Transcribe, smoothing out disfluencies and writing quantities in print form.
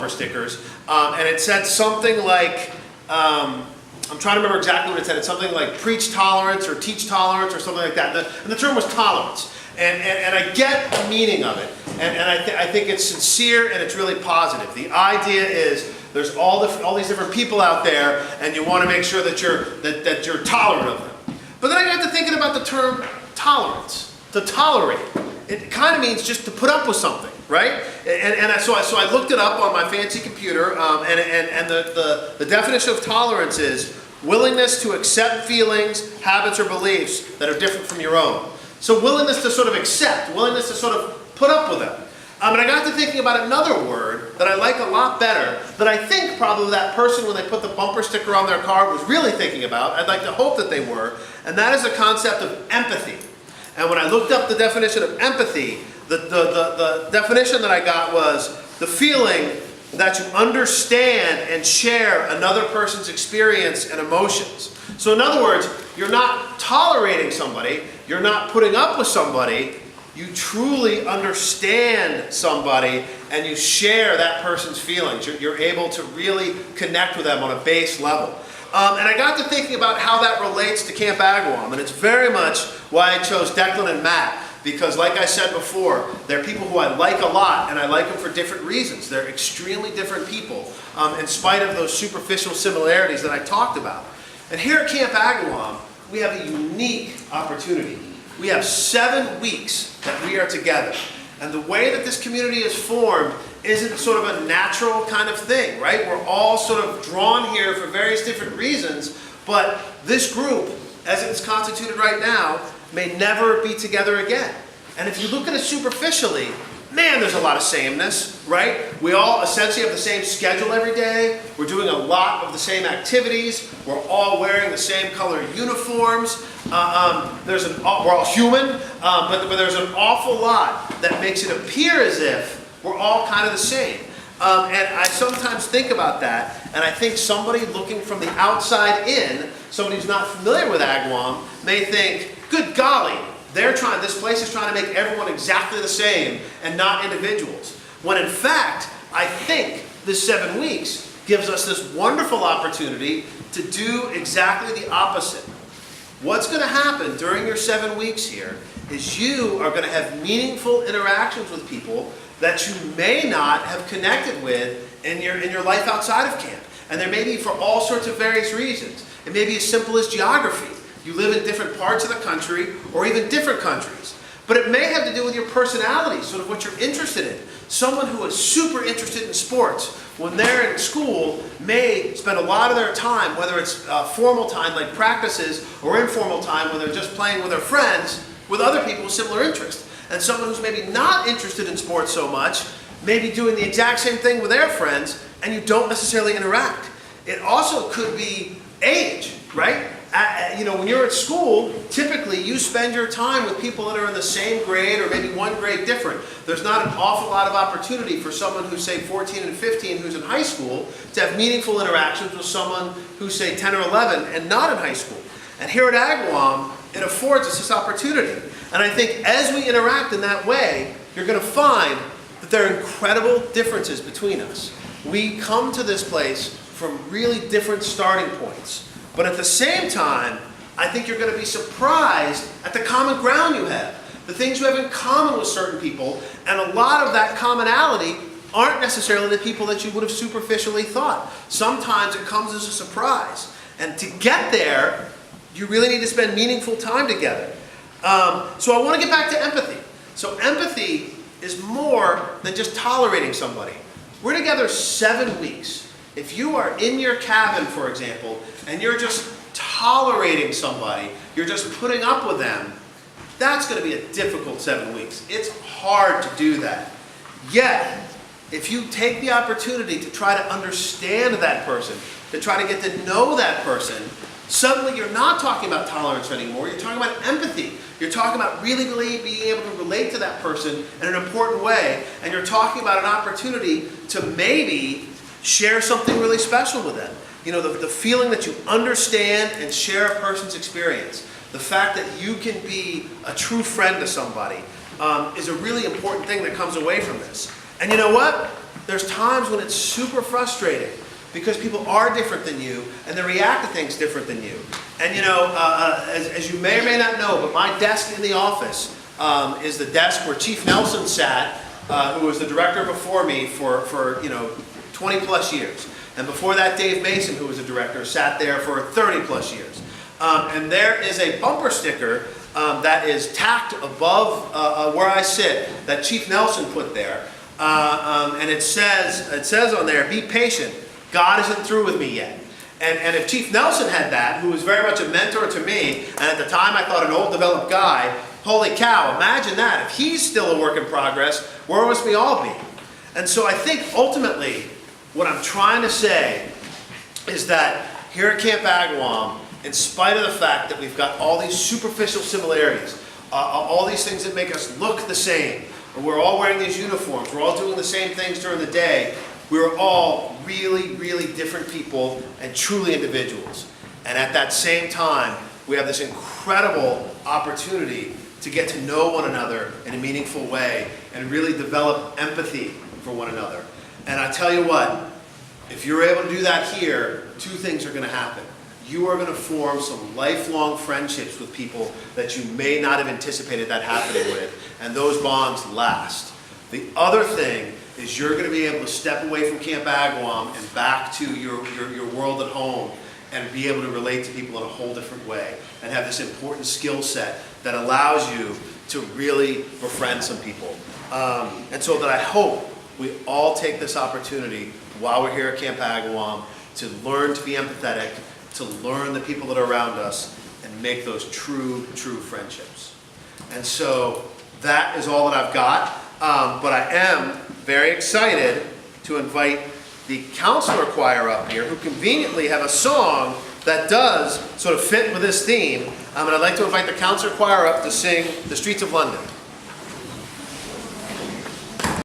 stickers, and it said something like, I'm trying to remember exactly what it said. It's something like preach tolerance or teach tolerance or something like that. And the term was tolerance. And I get the meaning of it. And I think it's sincere and it's really positive. The idea is there's all these different people out there, and you want to make sure that you're tolerant of them. But then I got to thinking about the term tolerance, to tolerate. It kind of means just to put up with something, right? So I looked it up on my fancy computer, and the definition of tolerance is willingness to accept feelings, habits, or beliefs that are different from your own. So willingness to sort of accept, willingness to sort of put up with them. And I got to thinking about another word that I like a lot better, that I think probably that person, when they put the bumper sticker on their car, was really thinking about. I'd like to hope that they were, and that is the concept of empathy. And when I looked up the definition of empathy, the definition that I got was the feeling that you understand and share another person's experience and emotions. So in other words, you're not tolerating somebody, you're not putting up with somebody, you truly understand somebody and you share that person's feelings. You're able to really connect with them on a base level. And I got to thinking about how that relates to Camp Agawam, and it's very much why I chose Declan and Matt, because like I said before, they're people who I like a lot, and I like them for different reasons. They're extremely different people, in spite of those superficial similarities that I talked about. And here at Camp Agawam, we have a unique opportunity. We have 7 weeks that we are together. And the way that this community is formed isn't sort of a natural kind of thing, right? We're all sort of drawn here for various different reasons, but this group, as it's constituted right now, may never be together again. And if you look at it superficially, man, there's a lot of sameness, right? We all essentially have the same schedule every day. We're doing a lot of the same activities. We're all wearing the same color uniforms. We're all human, but there's an awful lot that makes it appear as if we're all kind of the same. And I sometimes think about that, and I think somebody looking from the outside in, somebody who's not familiar with Agawam, may think, good golly, this place is trying to make everyone exactly the same and not individuals. When in fact, I think this 7 weeks gives us this wonderful opportunity to do exactly the opposite. What's going to happen during your 7 weeks here is you are going to have meaningful interactions with people that you may not have connected with in your life outside of camp. And there may be for all sorts of various reasons. It may be as simple as geography. You live in different parts of the country or even different countries. But it may have to do with your personality, sort of what you're interested in. Someone who is super interested in sports, when they're in school, may spend a lot of their time, whether it's formal time like practices or informal time when they're just playing with their friends, with other people with similar interests. And someone who's maybe not interested in sports so much may be doing the exact same thing with their friends, and you don't necessarily interact. It also could be age, right? When you're at school, typically you spend your time with people that are in the same grade or maybe one grade different. There's not an awful lot of opportunity for someone who's, say, 14 and 15 who's in high school to have meaningful interactions with someone who's, say, 10 or 11 and not in high school. And here at Agawam, it affords us this opportunity. And I think as we interact in that way, you're going to find that there are incredible differences between us. We come to this place from really different starting points. But at the same time, I think you're going to be surprised at the common ground you have, the things you have in common with certain people, and a lot of that commonality aren't necessarily the people that you would have superficially thought. Sometimes it comes as a surprise. And to get there, you really need to spend meaningful time together. So I want to get back to empathy. So empathy is more than just tolerating somebody. We're together 7 weeks. If you are in your cabin, for example, and you're just tolerating somebody, you're just putting up with them, that's going to be a difficult 7 weeks. It's hard to do that. Yet, if you take the opportunity to try to understand that person, to try to get to know that person, suddenly you're not talking about tolerance anymore, you're talking about empathy. You're talking about really being able to relate to that person in an important way, and you're talking about an opportunity to maybe share something really special with them. You know, the feeling that you understand and share a person's experience. The fact that you can be a true friend to somebody is a really important thing that comes away from this. And you know what? there's times when it's super frustrating because people are different than you and they react to things different than you. And you know, as you may or may not know, but my desk in the office is the desk where Chief Nelson sat, who was the director before me for you know, 20 plus years. And before that, Dave Mason, who was a director, sat there for 30 plus years. And there is a bumper sticker that is tacked above where I sit that Chief Nelson put there. And it says on there, "Be patient, God isn't through with me yet." And if Chief Nelson had that, who was very much a mentor to me, and at the time I thought an old developed guy, holy cow, imagine that. If he's still a work in progress, where must we all be? And so I think ultimately what I'm trying to say is that here at Camp Agawam, in spite of the fact that we've got all these superficial similarities, all these things that make us look the same, and we're all wearing these uniforms, we're all doing the same things during the day, we're all really, really different people and truly individuals. And at that same time, we have this incredible opportunity to get to know one another in a meaningful way and really develop empathy for one another. And I tell you what, if you're able to do that here, two things are going to happen. You are going to form some lifelong friendships with people that you may not have anticipated that happening with, and those bonds last. The other thing is you're going to be able to step away from Camp Agawam and back to your world at home and be able to relate to people in a whole different way and have this important skill set that allows you to really befriend some people. And so that I hope we all take this opportunity while we're here at Camp Agawam to learn to be empathetic, to learn the people that are around us, and make those true friendships. And so that is all that I've got. But I am very excited to invite the counselor choir up here, who conveniently have a song that does sort of fit with this theme. And I'd like to invite the counselor choir up to sing "The Streets of London."